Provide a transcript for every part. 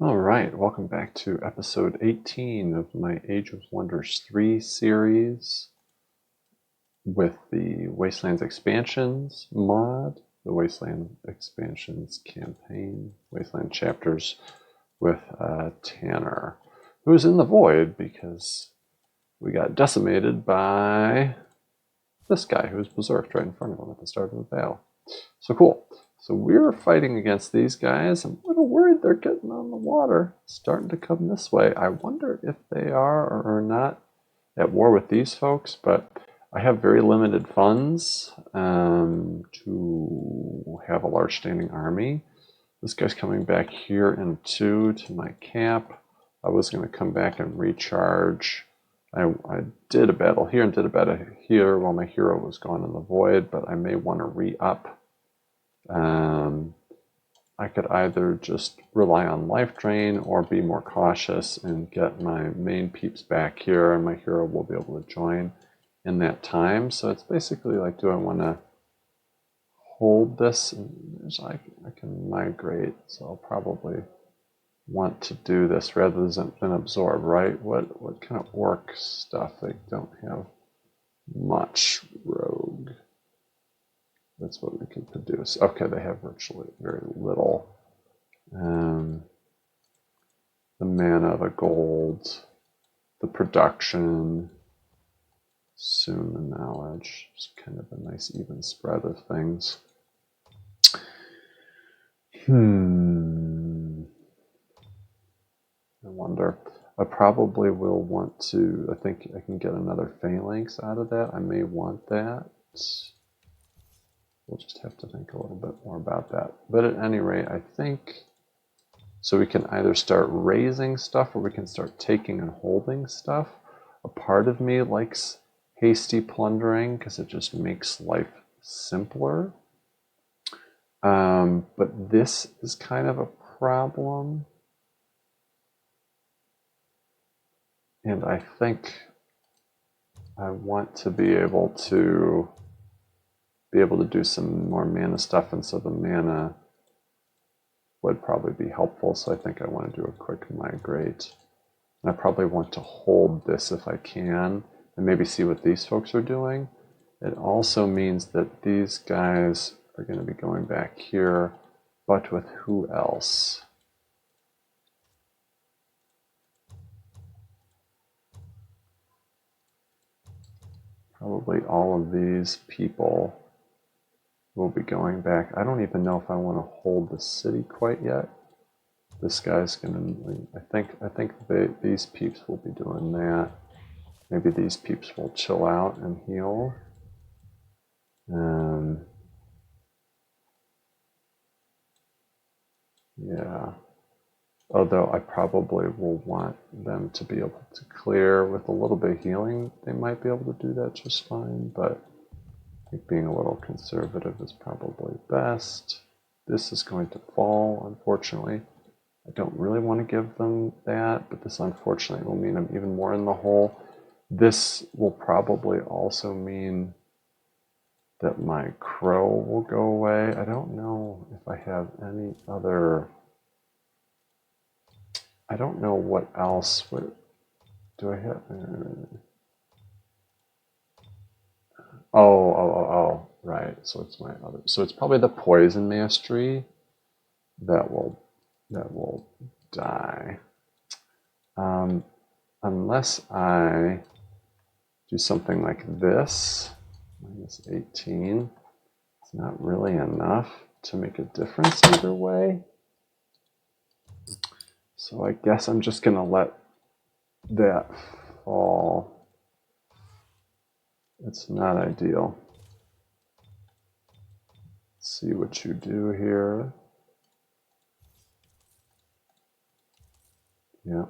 All right, welcome back to episode 18 of my Age of Wonders 3 series with the Wastelands expansions mod, the Wasteland expansions campaign, Wasteland chapters with Tanner, who's in the void because we got decimated by this guy who was berserked right in front of him at the start of the battle. So cool. So we're fighting against these guys. I'm a little worried they're getting on the water, starting to come this way. I wonder if they are or are not at war with these folks, but I have very limited funds to have a large standing army. This guy's coming back here in 2 to my cap. I was going to come back and recharge. I did a battle here and did a battle here while my hero was gone in the void, but I may want to re-up. I could either just rely on life drain or be more cautious and get my main peeps back here, and my hero will be able to join in that time. So it's basically like, do I want to hold this? I can migrate, so I'll probably want to do this rather than absorb, right? What kind of orc stuff? They don't have much rogue. That's what we can produce. Okay, they have virtually very little. The mana, the gold, the production, soon the knowledge. It's kind of a nice even spread of things. I wonder. I probably will want to, I think I can get another phalanx out of that. I may want that. We'll just have to think a little bit more about that. But at any rate, I think, so we can either start raising stuff or we can start taking and holding stuff. A part of me likes hasty plundering because it just makes life simpler. But this is kind of a problem. And I think I want to be able to do some more mana stuff, and so the mana would probably be helpful. So I think I want to do a quick migrate. And I probably want to hold this if I can, and maybe see what these folks are doing. It also means that these guys are going to be going back here, but with who else? Probably all of these people will be going back. I don't even know if I want to hold the city quite yet. This guy's gonna. I think these peeps will be doing that. Maybe these peeps will chill out and heal. Yeah. Although I probably will want them to be able to clear with a little bit of healing. They might be able to do that just fine, but I think being a little conservative is probably best. This is going to fall, unfortunately. I don't really want to give them that, but this unfortunately will mean I'm even more in the hole. This will probably also mean that my crow will go away. I don't know if I have any other. I don't know what else. What do I have? Oh, right. So it's my other. So it's probably the poison mastery that will die. Unless I do something like this, -18. It's not really enough to make a difference either way. So I guess I'm just going to let that fall. It's not ideal. Let's see what you do here. Yeah,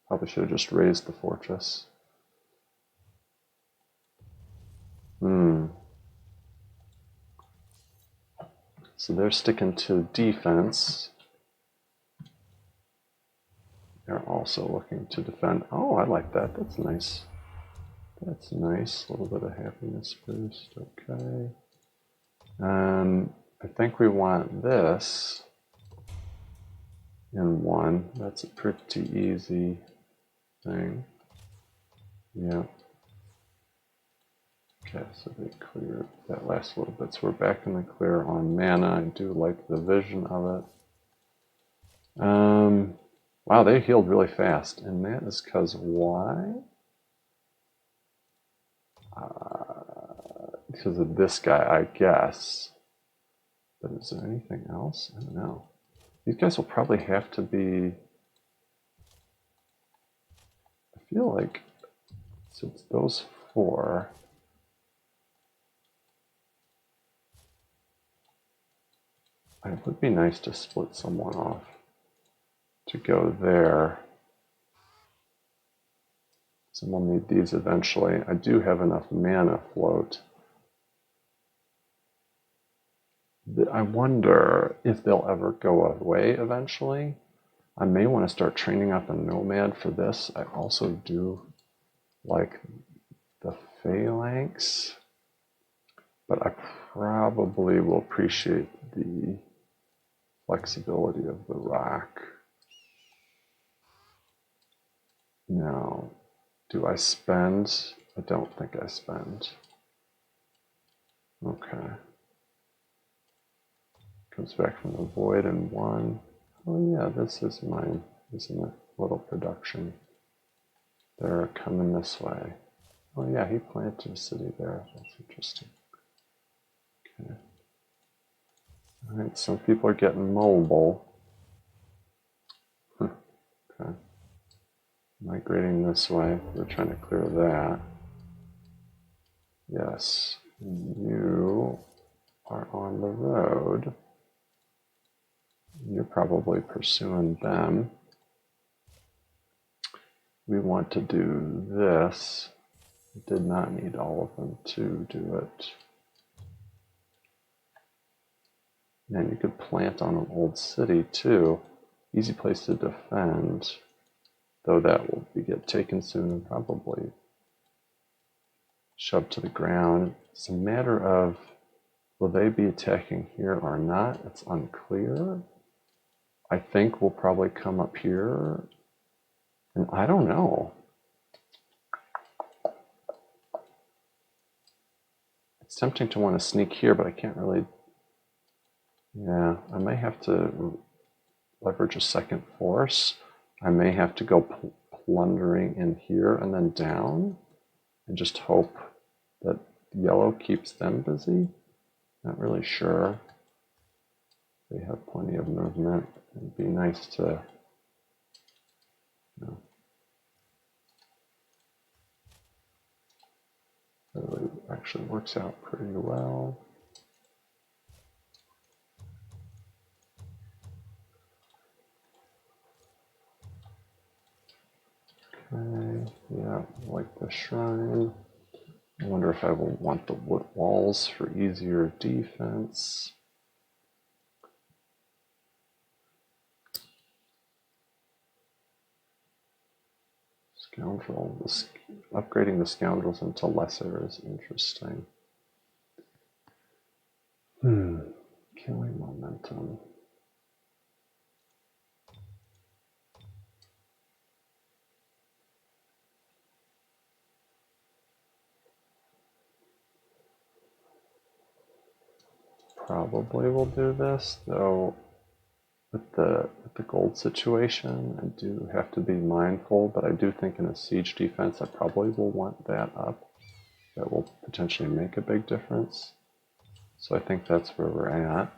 probably should have just raised the fortress. So they're sticking to defense. They're also looking to defend. Oh, I like that. That's nice. That's nice. A little bit of happiness boost. Okay. I think we want this. and 1. That's a pretty easy thing. Yeah. Okay, so they cleared that last little bit. So we're back in the clear on mana. I do like the vision of it. Wow, they healed really fast. And that is because why? Because of this guy, I guess. But is there anything else? I don't know. These guys will probably have to be... I feel like since those 4... It would be nice to split someone off to go there. So we'll need these eventually. I do have enough mana float. I wonder if they'll ever go away eventually. I may want to start training up a nomad for this. I also do like the phalanx, but I probably will appreciate the flexibility of the rock. Now, do I spend? I don't think I spend. Okay. Comes back from the void in 1. Oh yeah, this is mine, isn't it? Little production. They're coming this way. Oh yeah, he planted a city there. That's interesting. Okay. Alright, some people are getting mobile. Okay. Migrating this way. We're trying to clear that. Yes. You are on the road. You're probably pursuing them. We want to do this. We did not need all of them to do it. Man, you could plant on an old city too. Easy place to defend. Though that will get taken soon and probably shoved to the ground. It's a matter of will they be attacking here or not? It's unclear. I think we'll probably come up here. And I don't know. It's tempting to want to sneak here, but I can't really. Yeah, I may have to leverage a second force. I may have to go plundering in here and then down and just hope that yellow keeps them busy. Not really sure. They have plenty of movement. It'd be nice to, you know, it really actually works out pretty well. Okay, yeah, like the shrine. I wonder if I will want the wood walls for easier defense. Scoundrel. Upgrading the scoundrels into lesser is interesting. Killing momentum. Probably will do this, though with the gold situation, I do have to be mindful, but I do think in a siege defense, I probably will want that up. That will potentially make a big difference. So I think that's where we're at.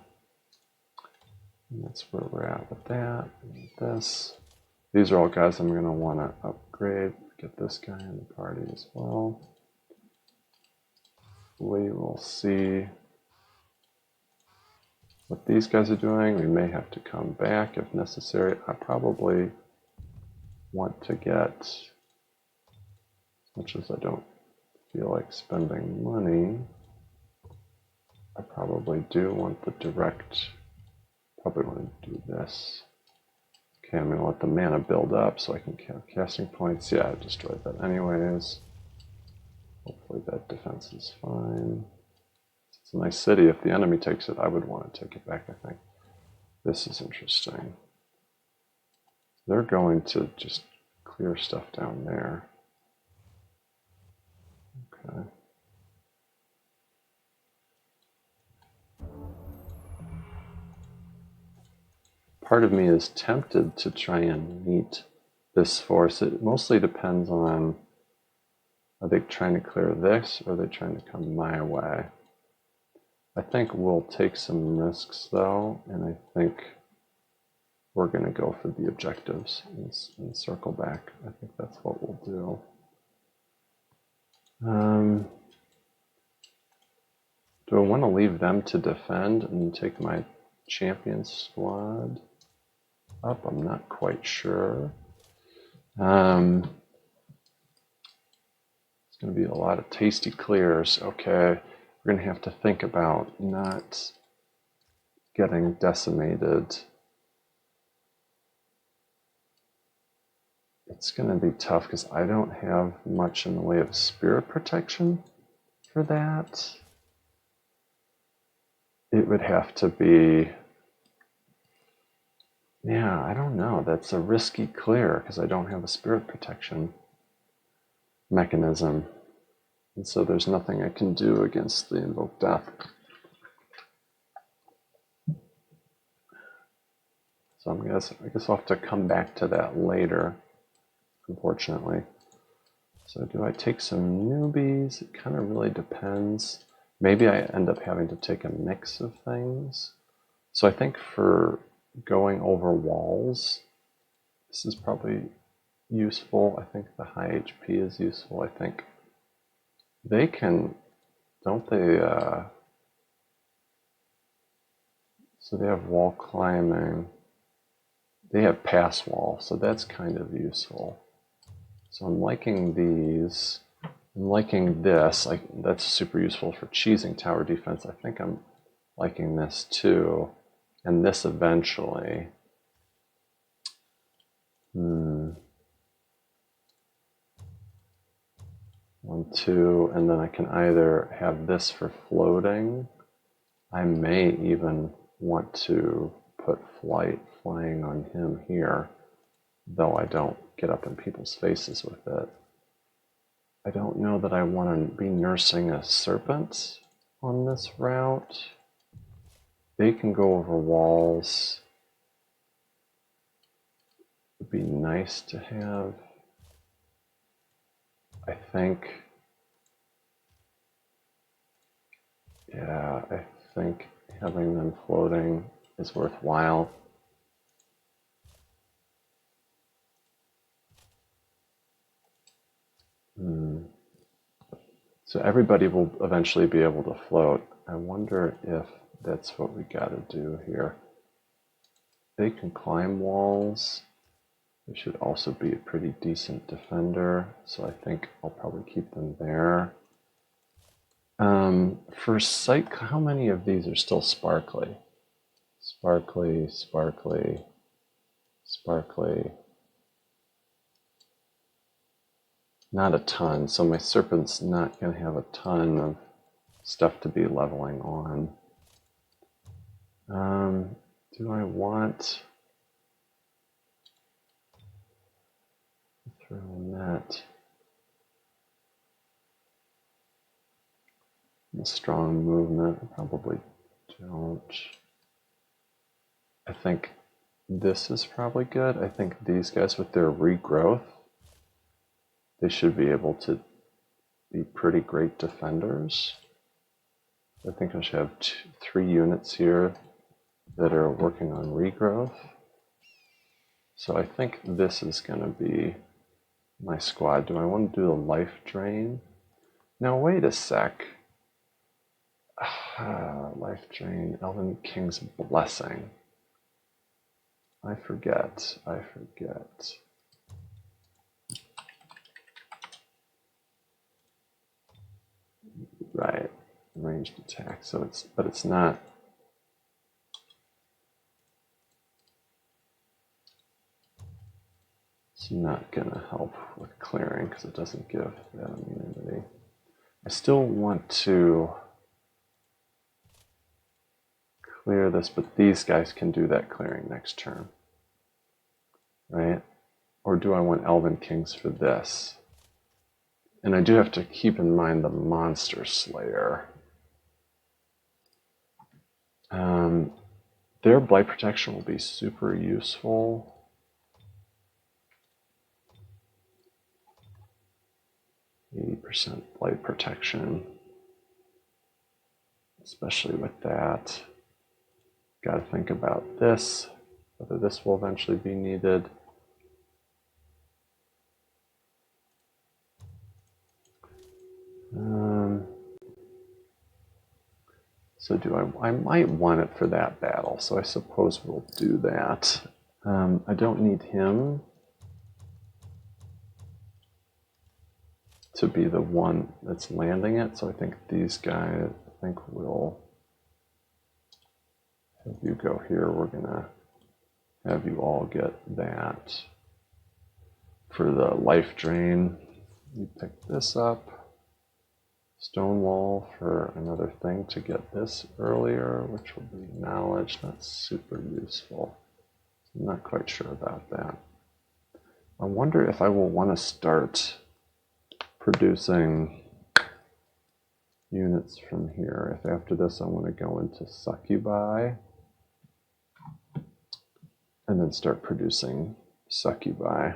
And that's where we're at with that, and this. These are all guys I'm going to want to upgrade. Get this guy in the party as well. We will see what these guys are doing. We may have to come back if necessary. I probably want to get, as much as I don't feel like spending money, I probably do want the direct, probably want to do this. Okay, I'm going to let the mana build up so I can count casting points. Yeah, I destroyed that anyways. Hopefully that defense is fine. It's a nice city. If the enemy takes it, I would want to take it back, I think. This is interesting. They're going to just clear stuff down there. Okay. Part of me is tempted to try and meet this force. It mostly depends on, are they trying to clear this or are they trying to come my way? I think we'll take some risks though, and I think we're going to go for the objectives and circle back. I think that's what we'll do. Do I want to leave them to defend and take my champion squad up? I'm not quite sure. It's going to be a lot of tasty clears. Okay, we're going to have to think about not getting decimated. It's going to be tough because I don't have much in the way of spirit protection for that. It would have to be, yeah, I don't know. That's a risky clear because I don't have a spirit protection mechanism. And so there's nothing I can do against the invoked death. So I guess I'll have to come back to that later, unfortunately. So do I take some newbies? It kind of really depends. Maybe I end up having to take a mix of things. So I think for going over walls, this is probably useful. I think the high HP is useful. I think they can, don't they, so they have wall climbing. They have pass wall, so that's kind of useful. So I'm liking these. I'm liking this. That's super useful for cheesing tower defense. I think I'm liking this too. And this eventually. 1, 2, and then I can either have this for floating. I may even want to put flying on him here, though I don't get up in people's faces with it. I don't know that I want to be nursing a serpent on this route. They can go over walls. It would be nice to have, I think. Yeah, I think having them floating is worthwhile. So everybody will eventually be able to float. I wonder if that's what we got to do here. They can climb walls. They should also be a pretty decent defender, so I think I'll probably keep them there. For sight, how many of these are still sparkly? Sparkly, sparkly, sparkly. Not a ton, so my serpent's not going to have a ton of stuff to be leveling on. Do I want to throw in that? A strong movement, I probably don't. I think this is probably good. I think these guys with their regrowth, they should be able to be pretty great defenders. I think I should have 3 units here that are working on regrowth. So I think this is going to be my squad. Do I want to do the life drain? Now wait a sec. Life drain, Elven King's Blessing. I forget. Right, ranged attack. So it's not. It's not gonna help with clearing because it doesn't give that immunity. I still want to clear this, but these guys can do that clearing next turn. right? Or do I want Elven Kings for this? And I do have to keep in mind the Monster Slayer. Their Blight Protection will be super useful. 80% Blight Protection. Especially with that. Got to think about this, whether this will eventually be needed. So I might want it for that battle, so I suppose we'll do that. I don't need him to be the one that's landing it, so I think these guys, will have you go here. We're gonna have you all get that. For the life drain, you pick this up. Stonewall for another thing to get this earlier, which will be knowledge. That's super useful. I'm not quite sure about that. I wonder if I will want to start producing units from here. If after this I want to go into Succubi and then start producing Succubi.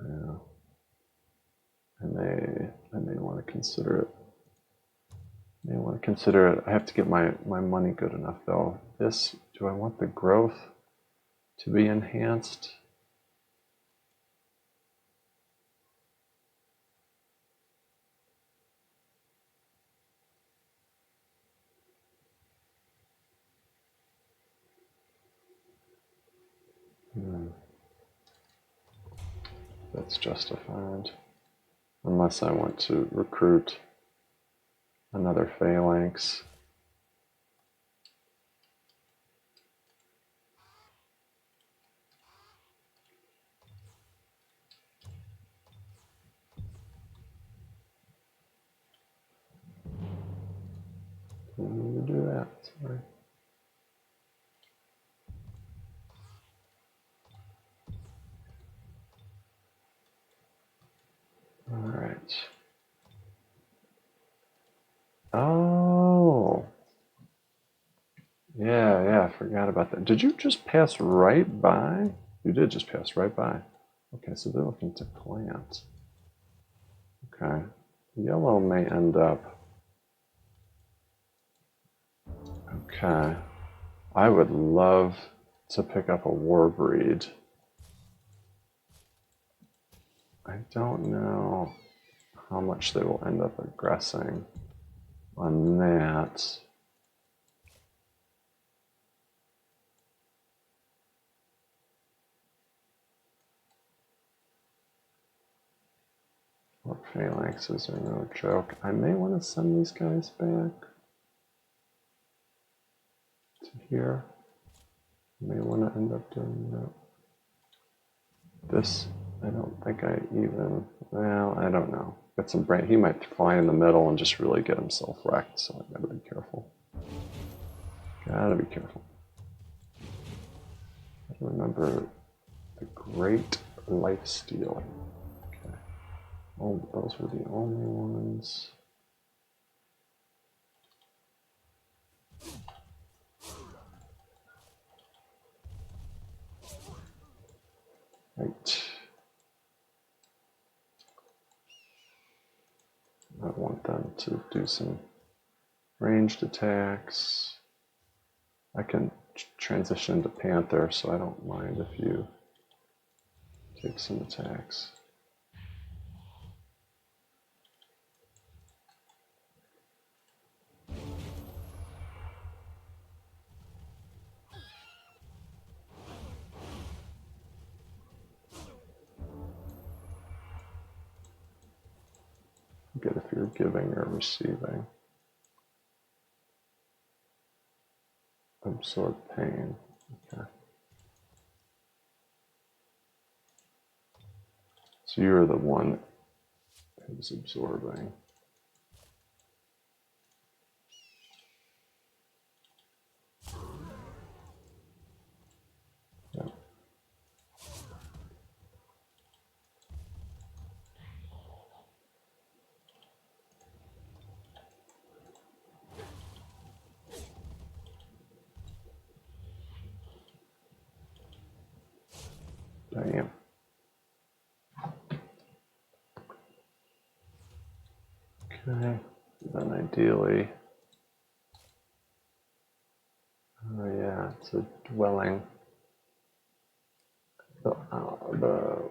Yeah. I may want to consider it. I have to get my money good enough though. This, do I want the growth to be enhanced? That's justified. Unless I want to recruit another phalanx. I need to do that. Sorry. All right. Oh. Yeah, I forgot about that. Did you just pass right by? You did just pass right by. Okay, so they're looking to plant. Okay. Yellow may end up. Okay. I would love to pick up a war breed. I don't know how much they will end up aggressing on that. Or phalanxes are no joke. I may want to send these guys back to here. I may want to end up doing that. This, I don't think I even, well, I don't know. Got some brain. He might fly in the middle and just really get himself wrecked, so I gotta be careful. Gotta be careful. I remember the Great Lifesteal. Okay. Oh, those were the only ones. Right. I want them to do some ranged attacks. I can transition into Panther, so I don't mind if you take some attacks. Get if you're giving or receiving. Absorb pain. Okay. So you're the one who's absorbing. Damn. Okay, then ideally, oh yeah, it's a dwelling. The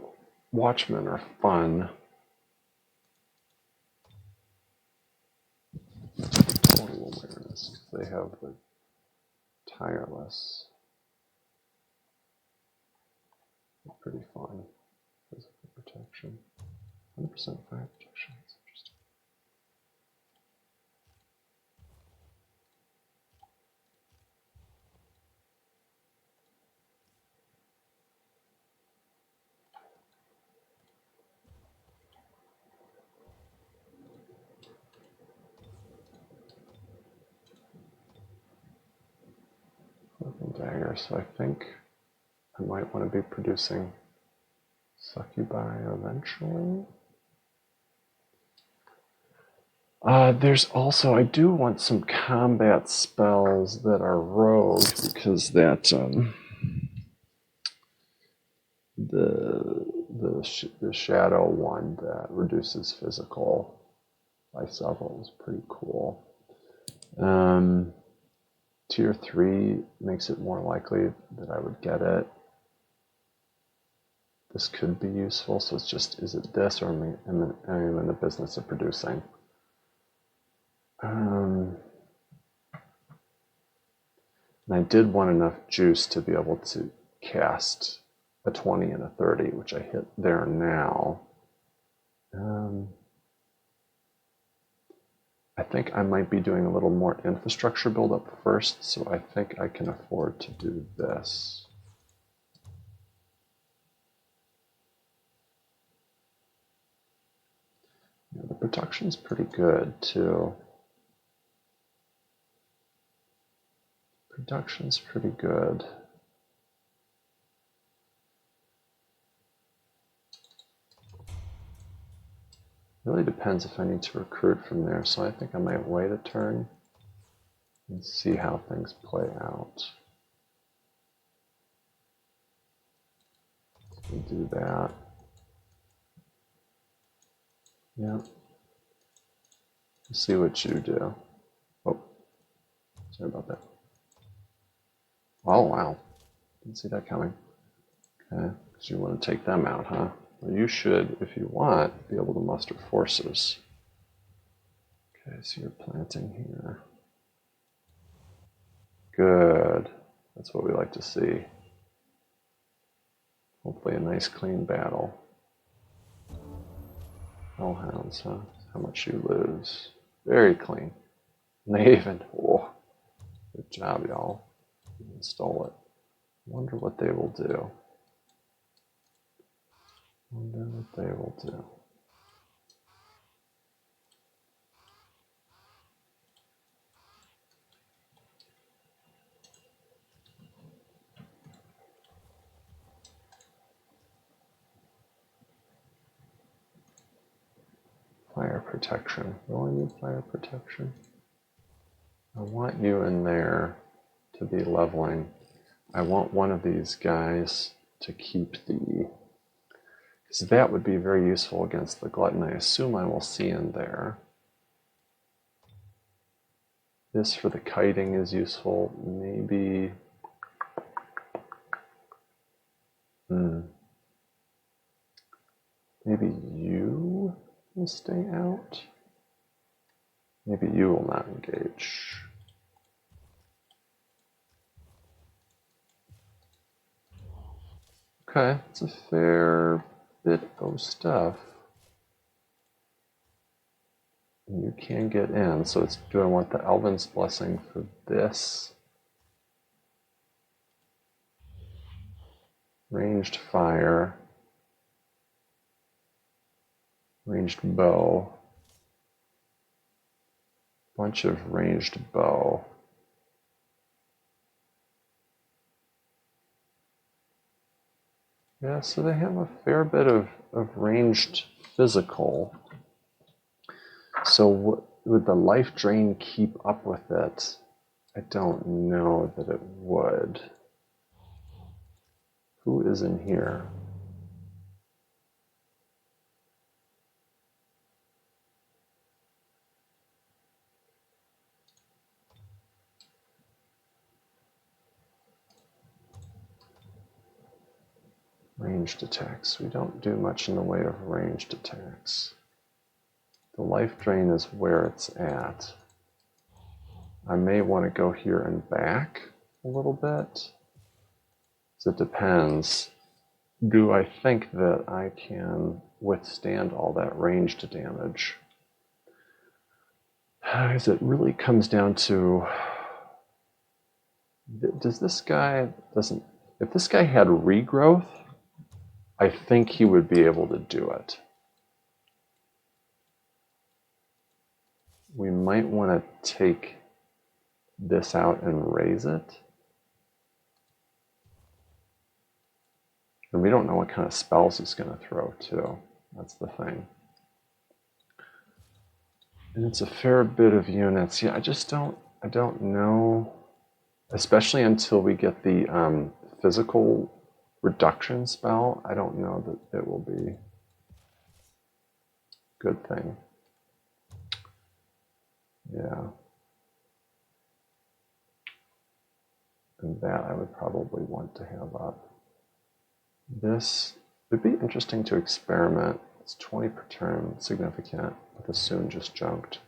watchmen are fun. Total awareness, they have the tireless. Pretty fun. Physical protection. 100% fire protection. That's interesting. Weapon dagger. So I think I might want to be producing succubi eventually. There's also, I do want some combat spells that are rogue, because that the shadow one that reduces physical by several is pretty cool. Tier 3 makes it more likely that I would get it. This could be useful, so it's just, is it this, or am I in the business of producing? And I did want enough juice to be able to cast a 20 and a 30, which I hit there now. I think I might be doing a little more infrastructure buildup first, so I think I can afford to do this. Yeah, the protection's pretty good too. Production's pretty good. Really depends if I need to recruit from there, so I think I might wait a turn and see how things play out. We'll do that. Yeah. Let's see what you do. Oh, sorry about that. Oh, wow. Didn't see that coming. Okay, because you want to take them out, huh? Well, you should, if you want, be able to muster forces. Okay, so you're planting here. Good. That's what we like to see. Hopefully a nice clean battle. Hellhounds, huh? How much you lose. Very clean. Naven. Oh, good job, y'all. You stole it. Wonder what they will do. Wonder what they will do. Fire protection. Will I need fire protection? I want you in there to be leveling. I want one of these guys to keep the, because that would be very useful against the glutton. I assume I will see in there. This for the kiting is useful. Maybe. Maybe you will stay out. Maybe you will not engage. Okay, it's a fair bit of stuff. You can get in, so it's, do I want the Elven's Blessing for this? Ranged fire. Ranged bow. Bunch of ranged bow. Yeah, so they have a fair bit of ranged physical. So would the life drain keep up with it? I don't know that it would. Who is in here? Ranged attacks. We don't do much in the way of ranged attacks. The life drain is where it's at. I may want to go here and back a little bit. So it depends. Do I think that I can withstand all that ranged damage? Because it really comes down to, does this guy, if this guy had regrowth, I think he would be able to do it. We might want to take this out and raise it. And we don't know what kind of spells he's going to throw, too. That's the thing. And it's a fair bit of units. Yeah, I don't know, especially until we get the physical reduction spell. I don't know that it will be a good thing. Yeah. And that I would probably want to have up. This would be interesting to experiment. It's 20 per turn, significant, but the soon just junked.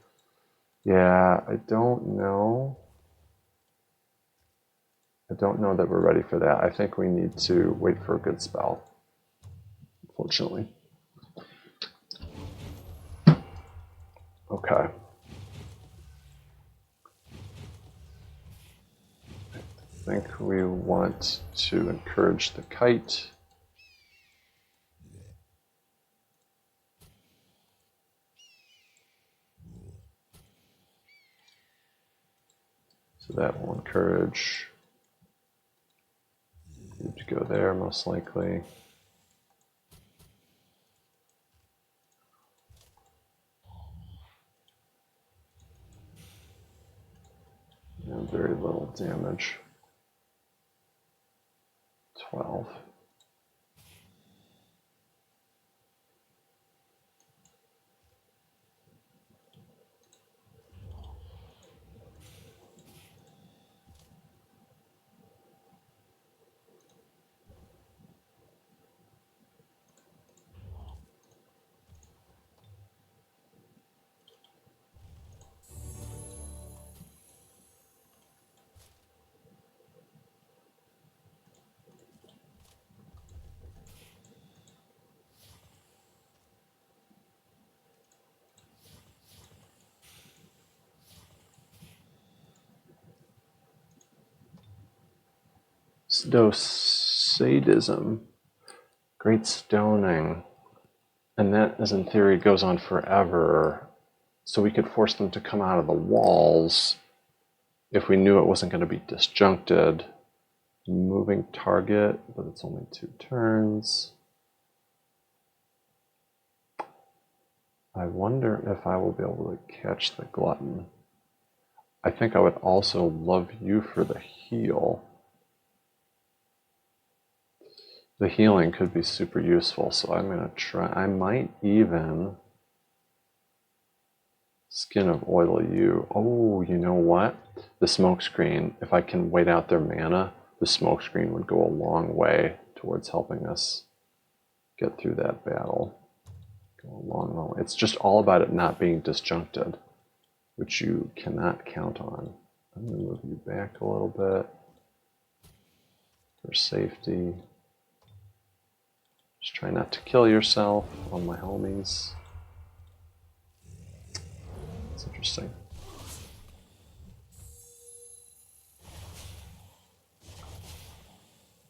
Yeah, I don't know. I don't know that we're ready for that. I think we need to wait for a good spell, unfortunately. Okay. I think we want to encourage the kite. So that will encourage you to go there, most likely. And very little damage. 12. Sadism, great stoning, and that is in theory goes on forever. So we could force them to come out of the walls if we knew it wasn't going to be disjuncted. Moving target, but it's only 2 turns. I wonder if I will be able to catch the glutton. I think I would also love you for the heal. The healing could be super useful, so I'm going to try. I might even Skin of Oil you. Oh, you know what? The smokescreen, if I can wait out their mana, the smokescreen would go a long way towards helping us get through that battle. Go a long, long way. It's just all about it not being disjuncted, which you cannot count on. I'm going to move you back a little bit for safety. Just try not to kill yourself on my homies. It's interesting.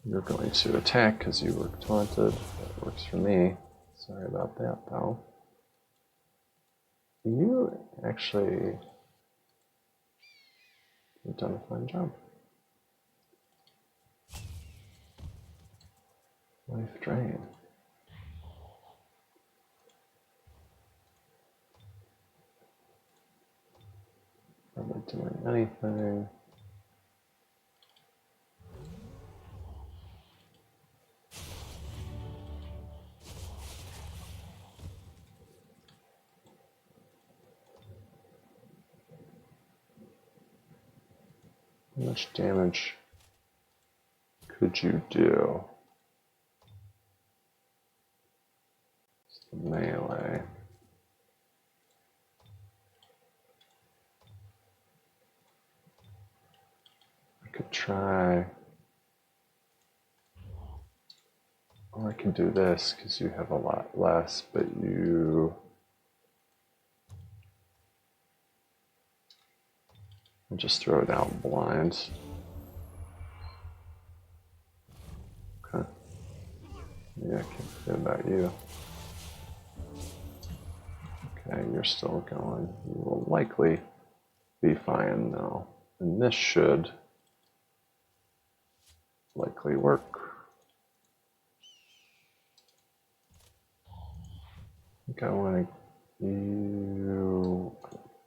You're going to attack because you were taunted. That works for me. Sorry about that, though. You actually have done a fine job. Life drain. Probably doing anything. How much damage could you do? melee. I could try, or I can do this because you have a lot less, but you I'll just throw it out blind. Okay. Yeah, I can't forget about you. Okay, you're still going. You will likely be fine though. And this should likely work. I think I want to. You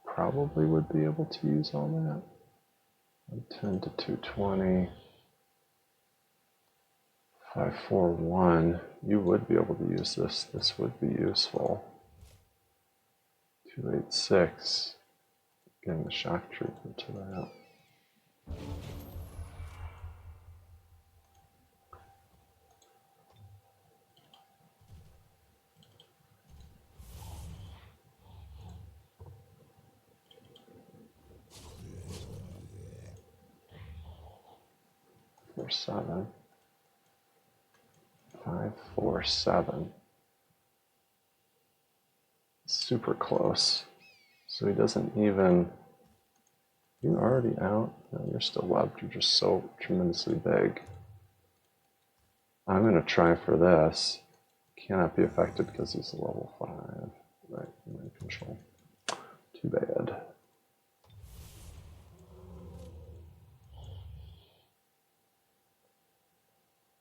probably would be able to use all that. 10 to 220. 541. You would be able to use this. This would be useful. 286. Getting the shock trooper to that. Four, 7. 547. Super close. So he doesn't even. You're already out. No, you're still webbed. You're just so tremendously big. I'm going to try for this. Cannot be affected because he's a level 5. Right, mind control. Too bad.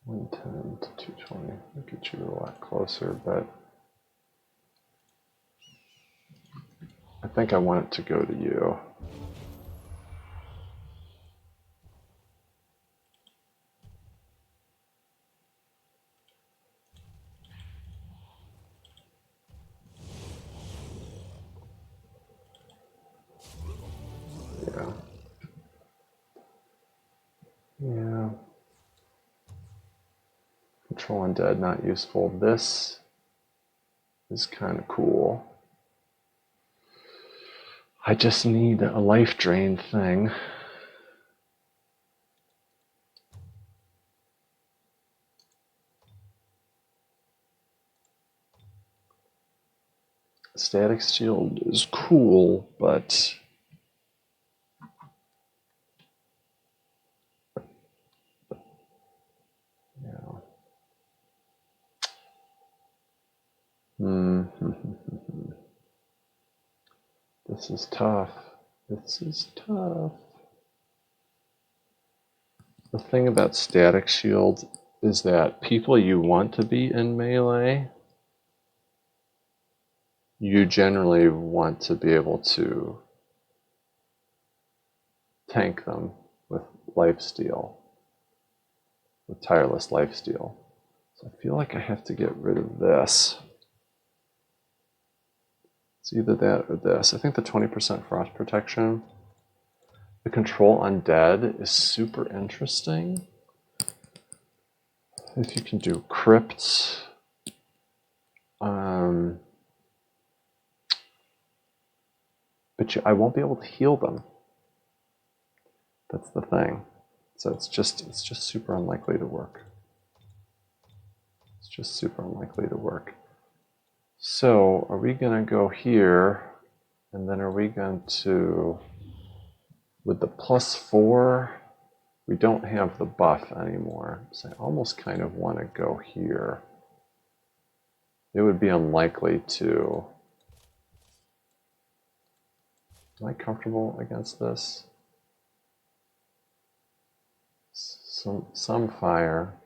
$110 to $220. Look at you a lot closer, but I think I want it to go to you. Yeah. Yeah. Control undead, not useful. This is kind of cool. I just need a life drain thing. Static shield is cool, but yeah. This is tough. This is tough. The thing about static shield is that people you want to be in melee, you generally want to be able to tank them with lifesteal, with tireless lifesteal. So I feel like I have to get rid of this. It's either that or this. I think the 20% frost protection. The control undead is super interesting. If you can do crypts, but I won't be able to heal them. That's the thing. So it's just super unlikely to work. It's just super unlikely to work. So are we going to go here, and then are we going to, with the +4, we don't have the buff anymore. So I almost kind of want to go here. It would be unlikely to. Am I comfortable against this? Some fire.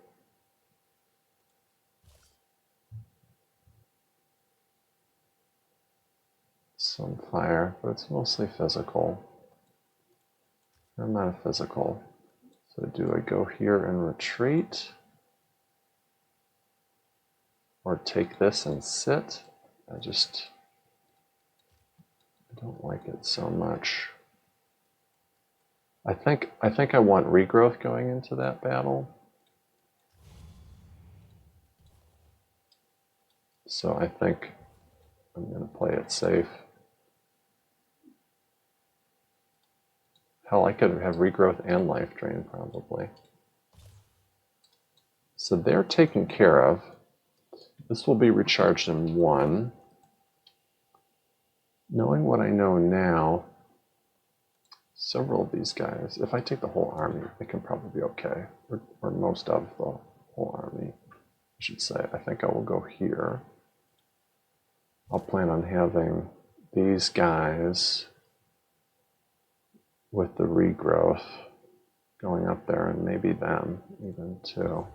Some fire, but it's mostly physical. I'm not a physical. So do I go here and retreat? Or take this and sit? I don't like it so much. I think I want regrowth going into that battle. So I think I'm going to play it safe. Hell, I could have regrowth and life drain probably. So they're taken care of. This will be recharged in 1. Knowing what I know now, several of these guys, if I take the whole army, they can probably be okay. Or most of the whole army, I should say. I think I will go here. I'll plan on having these guys with the regrowth going up there, and maybe them even too.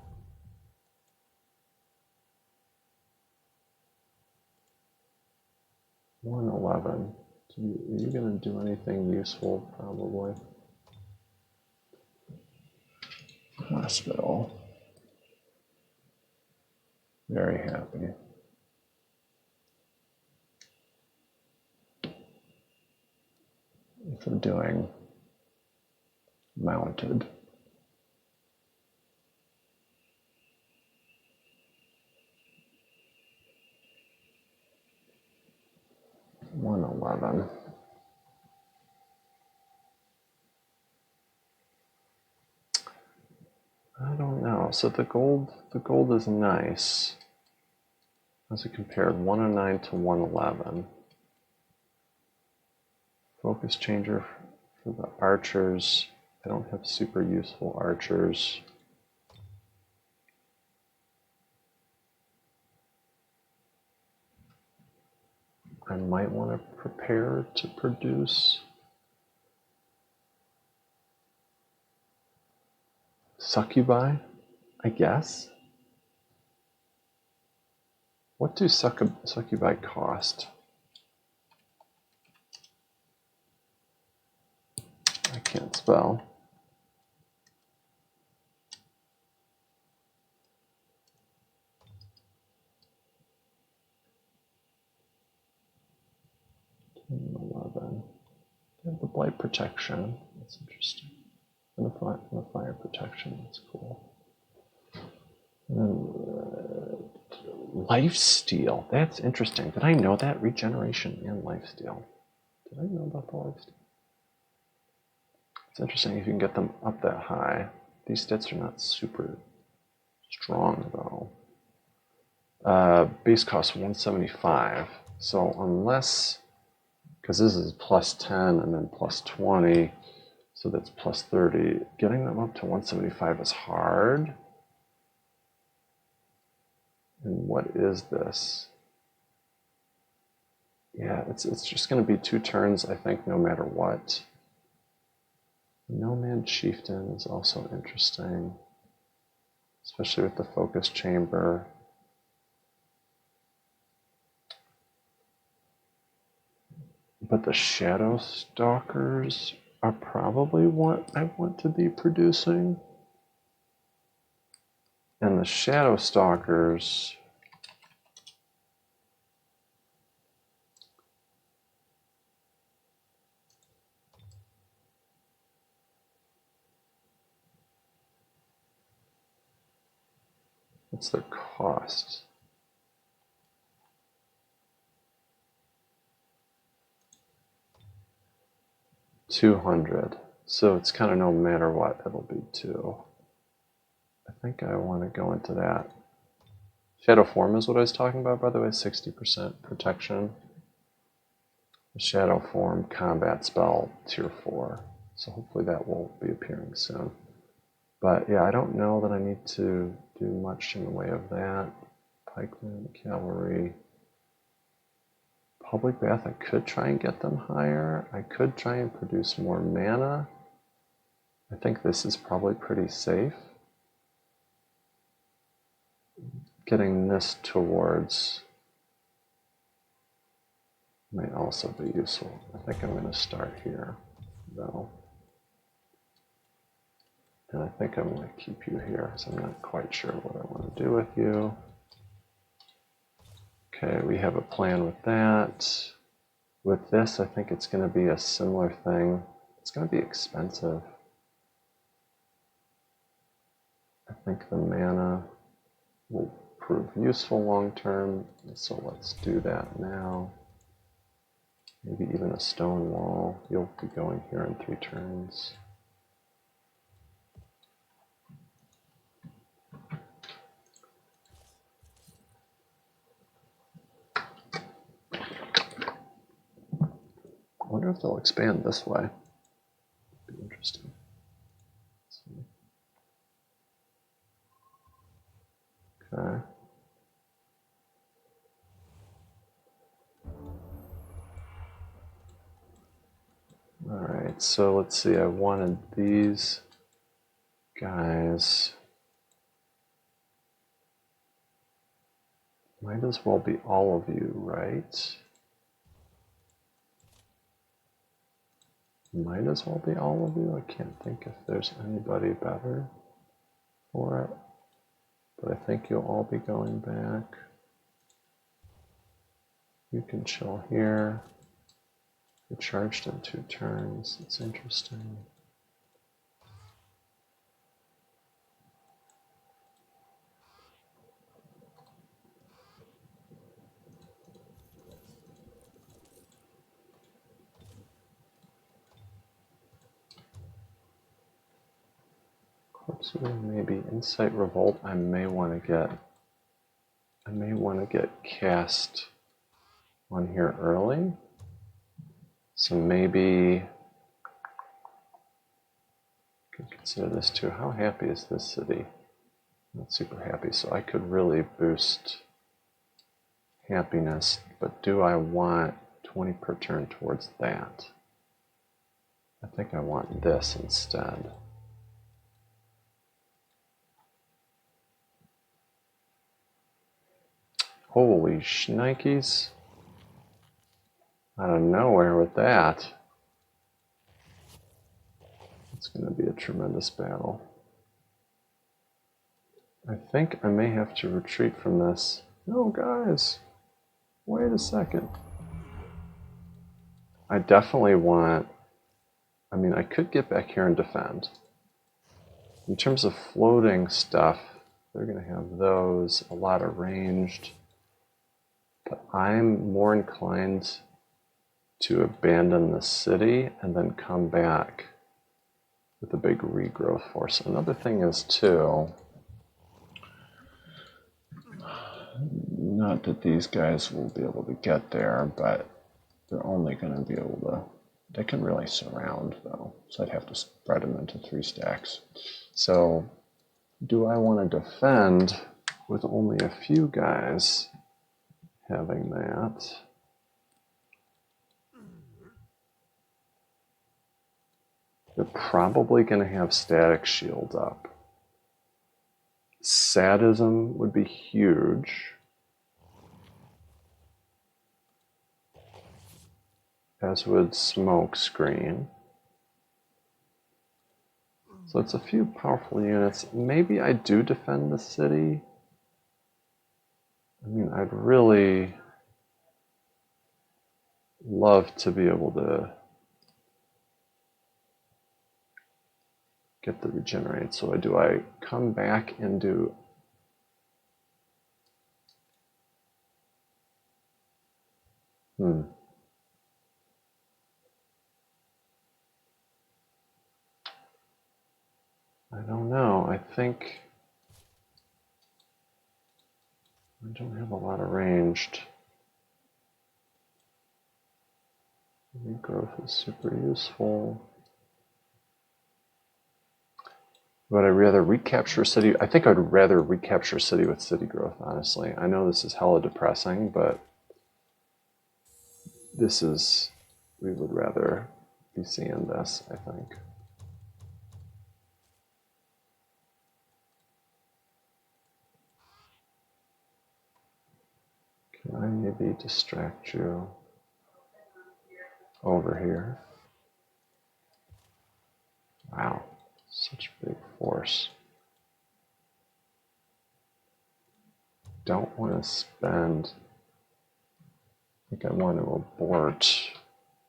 $111. Are you going to do anything useful? Probably. Hospital. Very happy. If I'm doing mounted. $111. I don't know. So the gold is nice. How's it compared? 109 to 111. Focus changer for the archers. I don't have super useful archers. I might want to prepare to produce succubi, I guess. What do succubi cost? I can't spell. They have the blight protection. That's interesting. And the fire protection. That's cool. And then lifesteal. That's interesting. Did I know that? Regeneration and lifesteal. Did I know about the lifesteal? It's interesting if you can get them up that high. These stats are not super strong though. Base cost 175. So unless, because this is plus 10 and then plus 20, so that's plus 30. Getting them up to 175 is hard. And what is this? Yeah, it's just going to be 2 turns, I think, no matter what. Nomad Chieftain is also interesting, especially with the focus chamber. But the Shadow Stalkers are probably what I want to be producing. And the Shadow Stalkers what's their cost? $200. So it's kind of no matter what, it'll be 2. I think I want to go into that. Shadow Form is what I was talking about, by the way, 60% protection. The Shadow Form combat spell, tier 4. So hopefully that will be appearing soon. But yeah, I don't know that I need to do much in the way of that. Pikemen, Cavalry. Public Bath, I could try and get them higher. I could try and produce more mana. I think this is probably pretty safe. Getting this towards might also be useful. I think I'm going to start here, though. And I think I'm going to keep you here, so I'm not quite sure what I want to do with you. Okay, we have a plan with that. With this, I think it's going to be a similar thing. It's going to be expensive. I think the mana will prove useful long term, so let's do that now. Maybe even a stone wall. You'll be going here in 3 turns. I wonder if they'll expand this way. Be interesting. Okay. All right, so let's see. I wanted these guys. Might as well be all of you, right? Might as well be all of you. I can't think if there's anybody better for it. But I think you'll all be going back. You can chill here. You're charged in 2 turns. It's interesting. Corpse maybe Insight Revolt. I may want to get cast on here early. So maybe I could consider this too. How happy is this city? Not super happy, so I could really boost happiness, but do I want 20 per turn towards that? I think I want this instead. Holy shnikes. Out of nowhere with that. It's going to be a tremendous battle. I think I may have to retreat from this. No, guys. Wait a second. I definitely want... I mean, I could get back here and defend. In terms of floating stuff, they're going to have those, a lot of ranged. But I'm more inclined to abandon the city and then come back with a big regrowth force. Another thing is, too, not that these guys will be able to get there, but they're only going to be able to, they can really surround, though. So I'd have to spread them into 3 stacks. So do I want to defend with only a few guys having that? They're probably going to have static shield up. Sadism would be huge. As would smoke screen. So it's a few powerful units. Maybe I do defend the city. I mean, I'd really love to be able to get the regenerate. So do I come back and do... I don't know. I think I don't have a lot of ranged. Regrowth is super useful. Would I rather recapture city? I think I'd rather recapture city with city growth, honestly. I know this is hella depressing, but this is, we would rather be seeing this, I think. Can I maybe distract you over here? Wow, such a big force. Don't want to spend... I think I want to abort.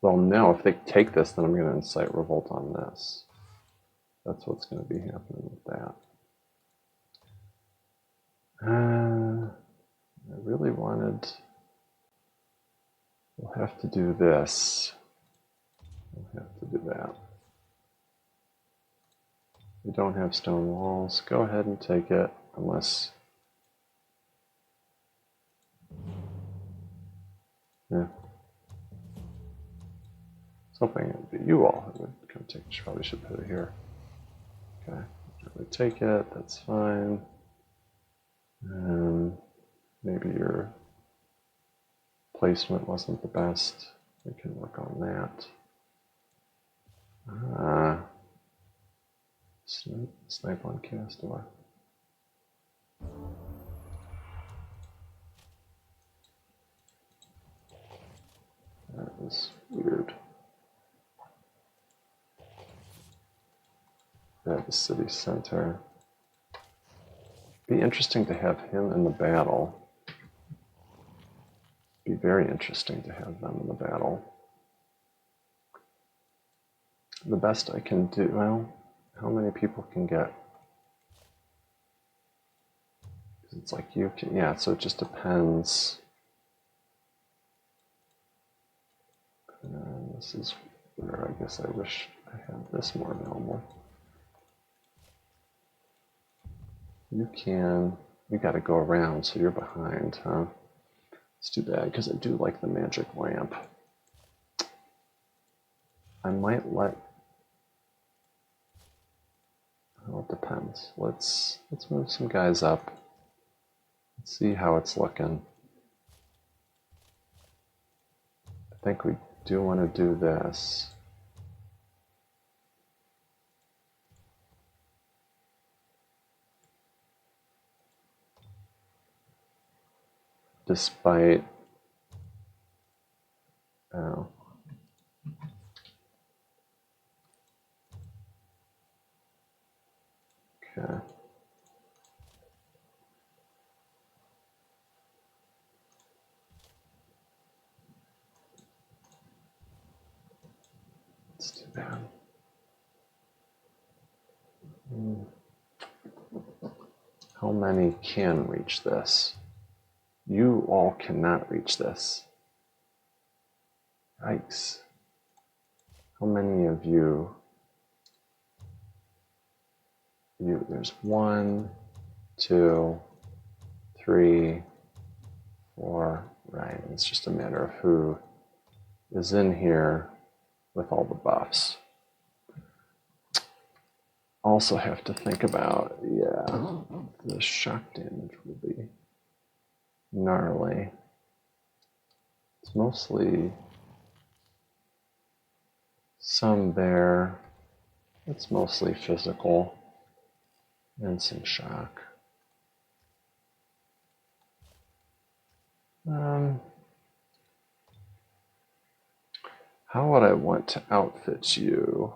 Well, no, if they take this, then I'm going to incite revolt on this. That's what's going to be happening with that. I really wanted... We'll have to do this. We'll have to do that. We don't have stone walls. Go ahead and take it, unless... Yeah. I was hoping it would be you all who would come take it. Probably should put it here. Okay. Really take it, that's fine. Maybe your placement wasn't the best. We can work on that. Snipe on Castor. That was weird. At the city center. Be interesting to have him in the battle. Be very interesting to have them in the battle. The best I can do, well, how many people can get? It's like you can, yeah, so it just depends. And this is where I guess I wish I had this more available. You got to go around, so you're behind, huh? It's too bad, because I do like the magic lamp. I might let... Well, it depends. Let's move some guys up. Let's see how it's looking. I think we do want to do this. Despite... Oh. Okay. Let's do that. How many can reach this? You all cannot reach this. Yikes. How many of you? There's 1, 2, 3, 4, right? It's just a matter of who is in here with all the buffs. Also have to think about, yeah, the shock damage will be gnarly. It's mostly some there. It's mostly physical and some shock. How would I want to outfit you?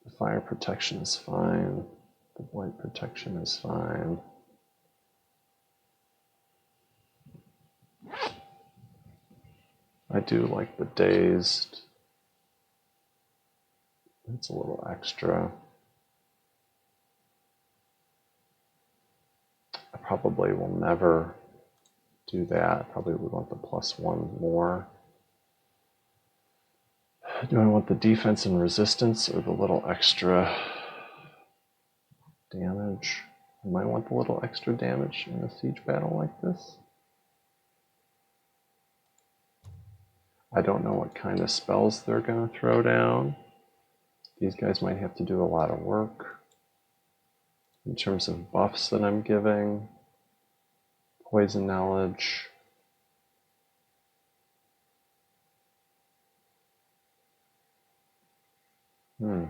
The fire protection is fine. The blight protection is fine. I do like the dazed. It's a little extra. I probably will never do that. I probably would want the +1 more. Do I want the defense and resistance or the little extra damage? I might want the little extra damage in a siege battle like this. I don't know what kind of spells they're going to throw down. These guys might have to do a lot of work in terms of buffs that I'm giving. Poison knowledge. Hmm.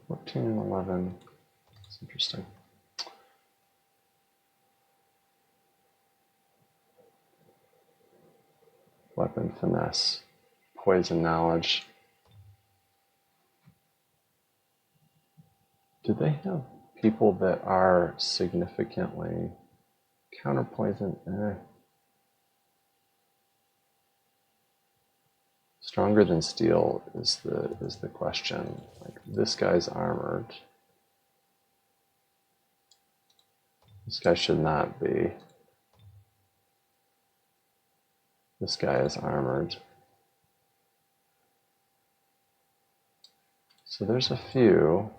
$14 and $11. It's interesting. Weapon finesse. Poison knowledge. Do they have people that are significantly counter poison? Stronger than steel is the question. Like, this guy's armored. This guy should not be. This guy is armored. So there's a few.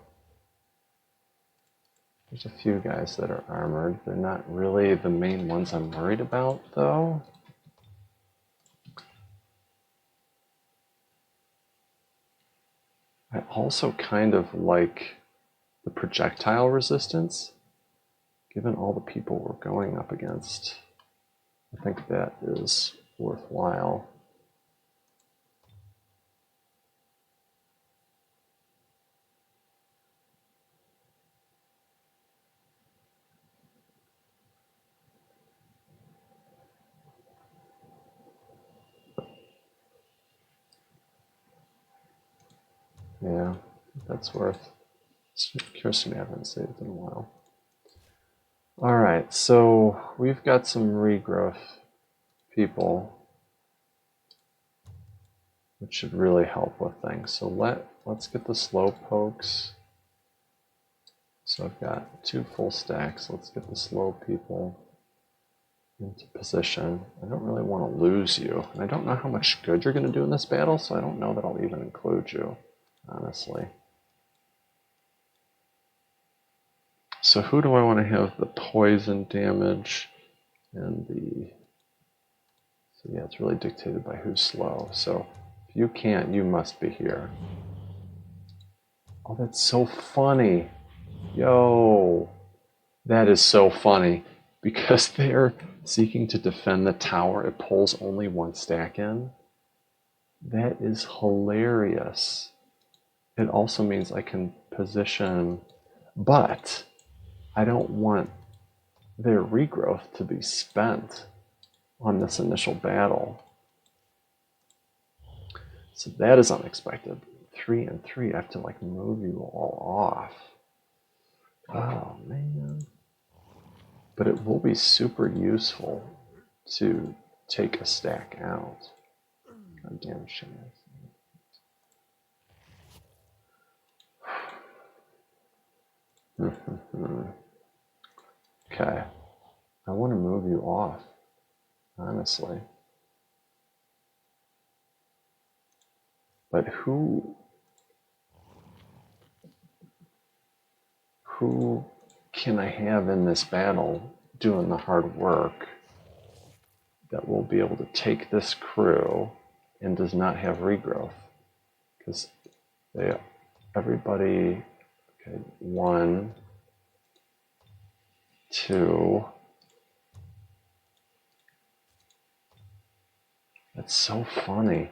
There's a few guys that are armored. They're not really the main ones I'm worried about, though. I also kind of like the projectile resistance, given all the people we're going up against. I think that is worthwhile. Yeah, that's worth. Curiosity I haven't saved in a while. All right, so we've got some regrowth people, which should really help with things. So let's get the slow pokes. So I've got 2 full stacks. Let's get the slow people into position. I don't really want to lose you. And I don't know how much good you're going to do in this battle, so I don't know that I'll even include you, honestly. So who do I want to have the poison damage and the... So yeah, it's really dictated by who's slow. So if you can't, you must be here. Oh, that's so funny. Yo, that is so funny. Because they're seeking to defend the tower, it pulls only 1 stack in. That is hilarious. It also means I can position, but I don't want their regrowth to be spent on this initial battle. So that is unexpected. 3 and 3, I have to like move you all off. Oh man. But it will be super useful to take a stack out. God damn shit. Okay. I want to move you off, honestly. But who can I have in this battle doing the hard work that will be able to take this crew and does not have regrowth? Because everybody, okay, 1, 2. That's so funny.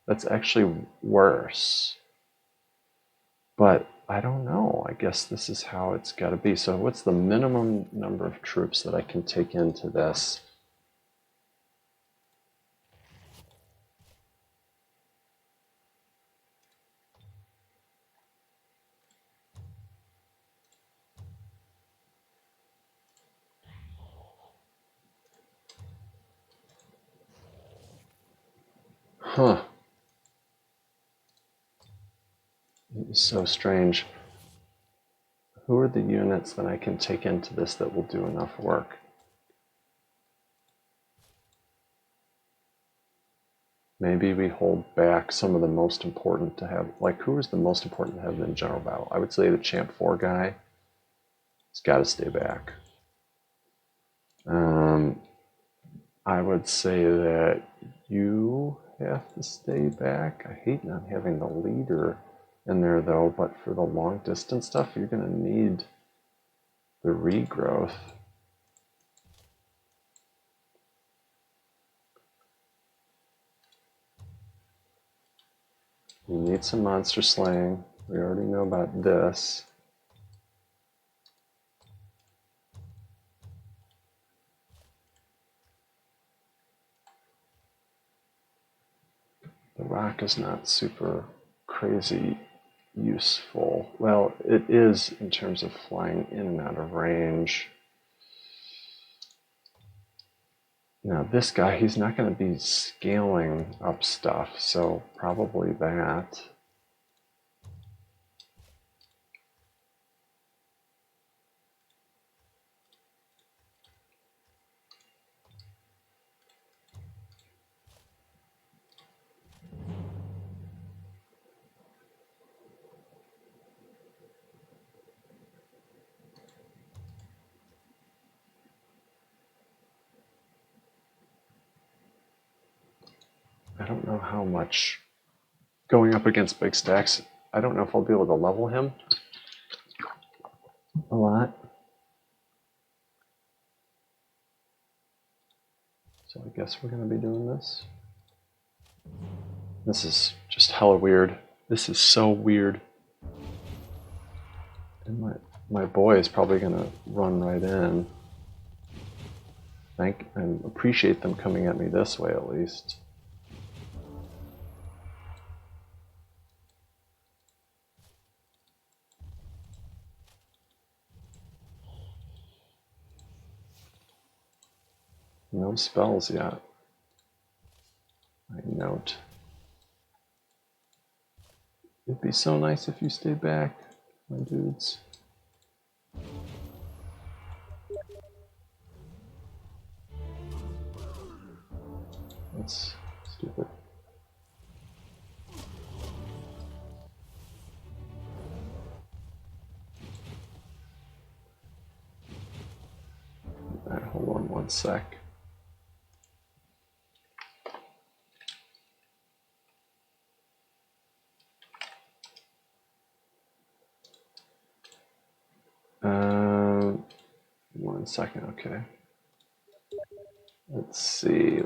That's actually worse. But I don't know. I guess this is how it's got to be. So what's the minimum number of troops that I can take into this? Huh. It's so strange. Who are the units that I can take into this that will do enough work? Maybe we hold back some of the most important to have. Like, who is the most important to have in general battle? I would say the Champ 4 guy. He's got to stay back. I would say that you have to stay back. I hate not having the leader in there, though, but for the long distance stuff, you're going to need the regrowth. You need some monster slaying. We already know about this. The rock is not super crazy useful. Well, it is in terms of flying in and out of range. Now this guy, he's not going to be scaling up stuff, so probably that. I don't know how much going up against big stacks. I don't know if I'll be able to level him a lot. So I guess we're going to be doing this. This is just hella weird. This is so weird. And my boy is probably going to run right in. Thank and appreciate them coming at me this way at least. No spells yet. I note. It'd be so nice if you stayed back, my dudes. That's stupid. Alright, hold on one sec. One second, okay. Let's see.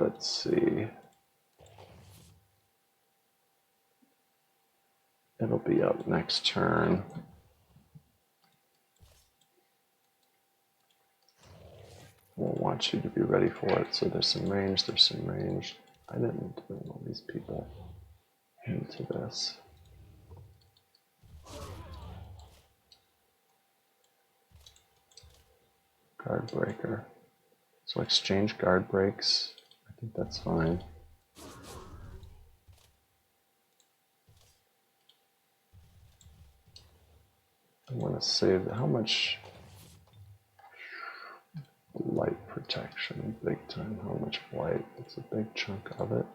It'll be up next turn. We'll want you to be ready for it. So there's some range. I didn't bring all these people into this. Guard breaker. So exchange guard breaks. I think that's fine. I want to save how much light protection, big time. How much light? It's a big chunk of it.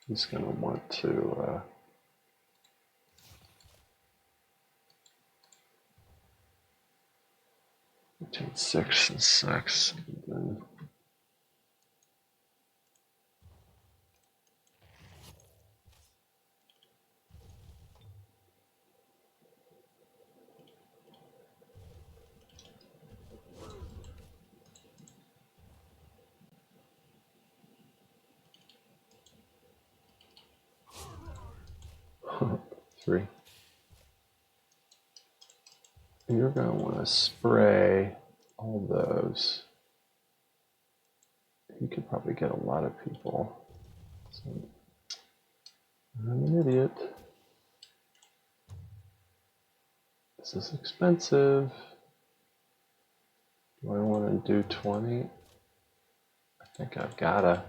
He's going to want to between 6 and 6. And then three. You're going to want to spray all those. You could probably get a lot of people. So I'm an idiot. This is expensive. Do I want to do 20? I think I've gotta.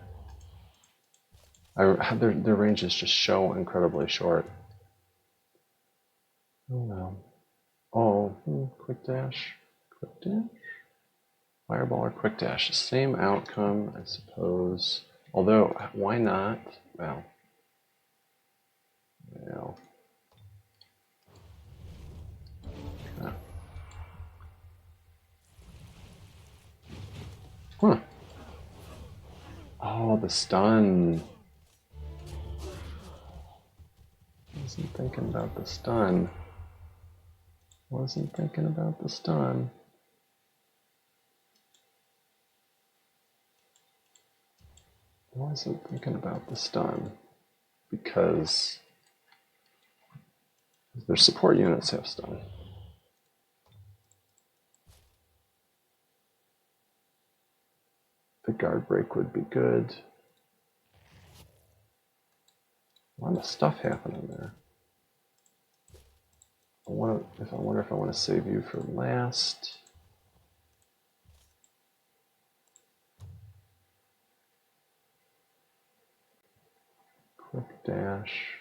Their ranges just so incredibly short. Oh no. Oh, quick dash. Fireball or quick dash. Same outcome, I suppose. Although, why not? Well. Huh. Oh, the stun. Wasn't thinking about the stun. Wasn't thinking about the stun because their support units have stun. The guard break would be good. A lot of stuff happening there. I wonder if I want to save you for last. Quick dash.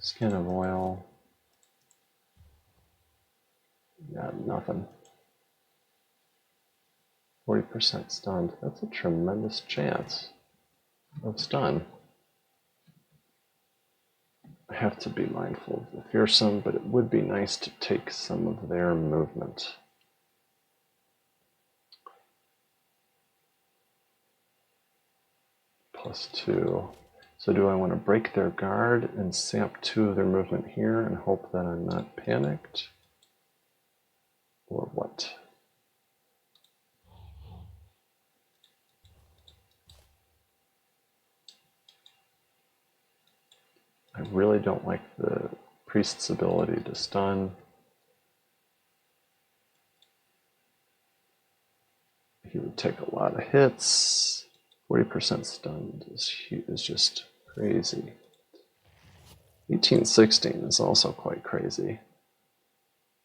Skin of oil. Yeah, nothing. 40% stunned. That's a tremendous chance of stun. I have to be mindful of the fearsome, but it would be nice to take some of their movement. +2. So do I want to break their guard and sap 2 of their movement here and hope that I'm not panicked? Or what? I really don't like the priest's ability to stun. He would take a lot of hits. 40% stunned is just crazy. 1816 is also quite crazy.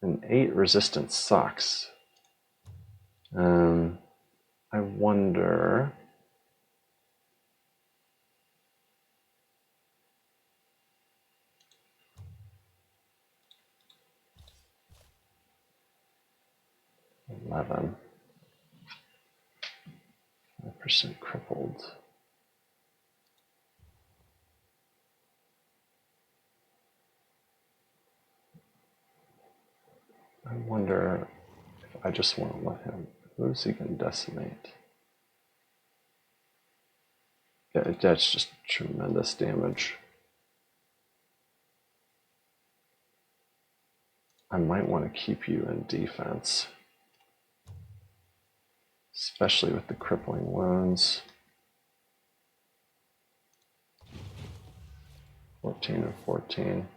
And 8 resistance sucks. I wonder. $11. 5% crippled. I wonder if I just want to let him. Who's he going to decimate? Yeah, that's just tremendous damage. I might want to keep you in defense, especially with the crippling wounds. 14 and 14.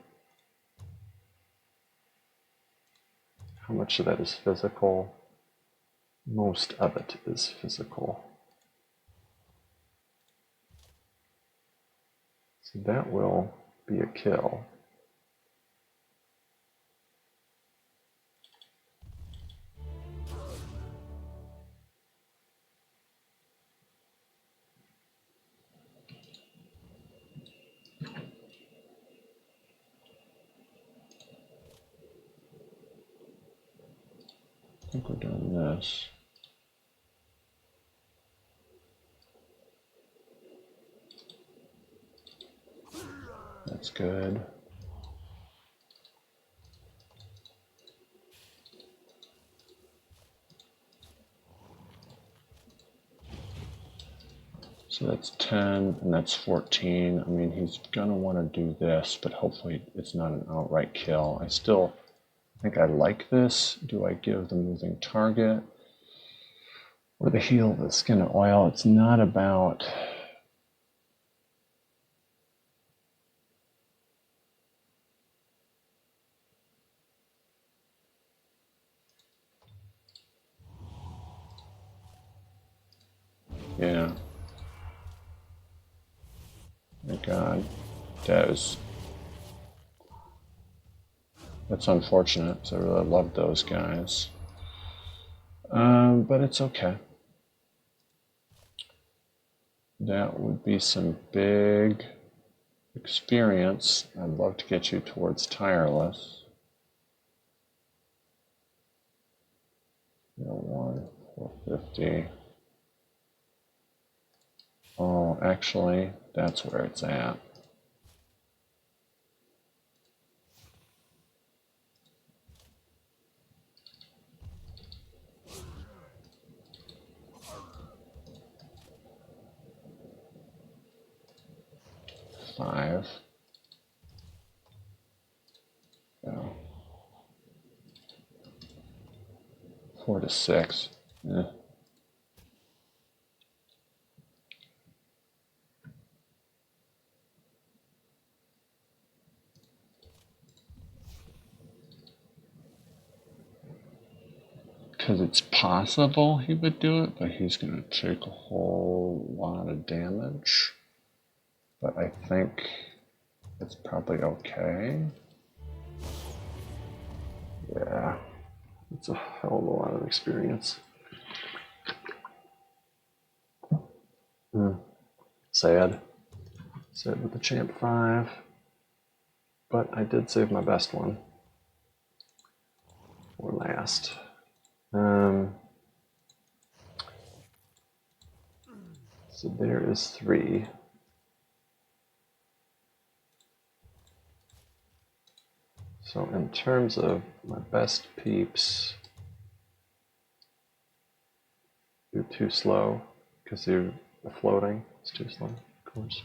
How much of that is physical? Most of it is physical. So that will be a kill. I think we're doing this. That's good. So that's 10 and that's 14. I mean, he's gonna want to do this, but hopefully it's not an outright kill. I still think I like this. Do I give the moving target or the heal the skin of oil? It's not about. Yeah. My God, that's unfortunate because I really love those guys. But it's okay. That would be some big experience. I'd love to get you towards tireless. 1, 450. Oh, actually, that's where it's at. Five. No. 4 to 6. Because it's possible he would do it, but he's going to take a whole lot of damage. But I think it's probably okay. Yeah, it's a hell of a lot of experience. Sad. Saved with the Champ 5. But I did save my best one for last. So there is 3. So in terms of my best peeps, you're too slow because you're floating. It's too slow, of course.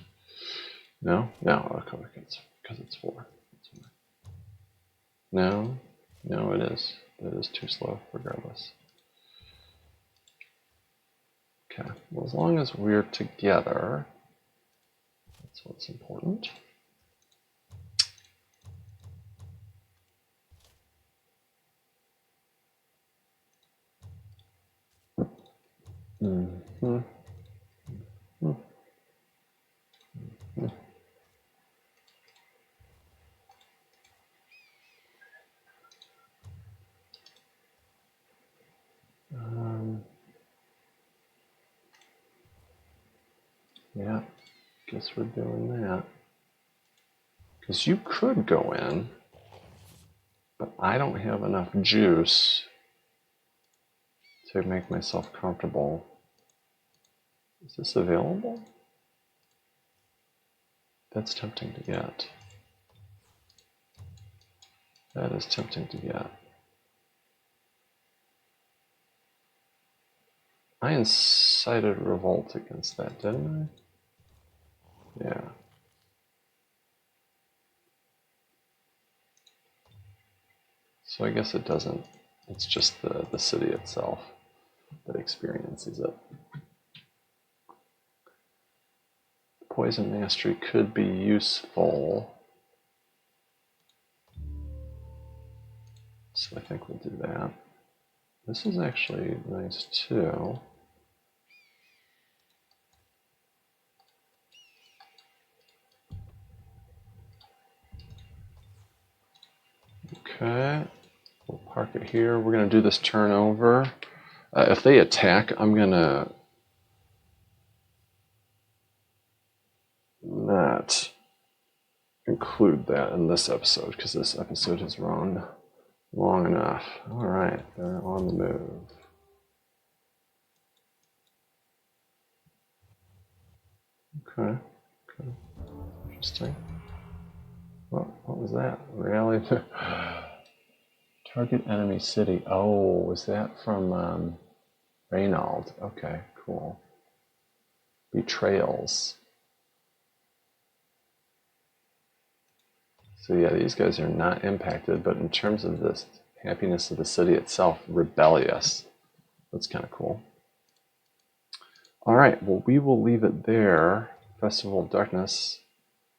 No, okay, because it's 4. No, it is. It is too slow, regardless. Okay, well, as long as we're together, that's what's important. Mm-hmm. Yeah, guess we're doing that. Because you could go in, but I don't have enough juice to make myself comfortable. Is this available? That's tempting to get. That is tempting to get. I incited revolt against that, didn't I? Yeah. So I guess it doesn't. It's just the city itself that experiences it. Poison Mastery could be useful. So I think we'll do that. This is actually nice too. Okay, we'll park it here. We're going to do this turnover. If they attack, I'm going to not include that in this episode because this episode has run long enough. All right, they're on the move. Okay, interesting. What was that? Rally target enemy city. Oh, was that from Reynald? Okay, cool. Betrayals. So yeah, these guys are not impacted, but in terms of this happiness of the city itself, rebellious. That's kind of cool. All right, well, we will leave it there. Festival of Darkness,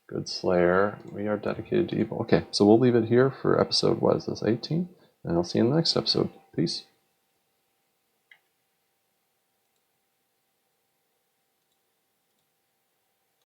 Good Slayer. We are dedicated to evil. Okay, so we'll leave it here for episode, what is this, 18? And I'll see you in the next episode. Peace.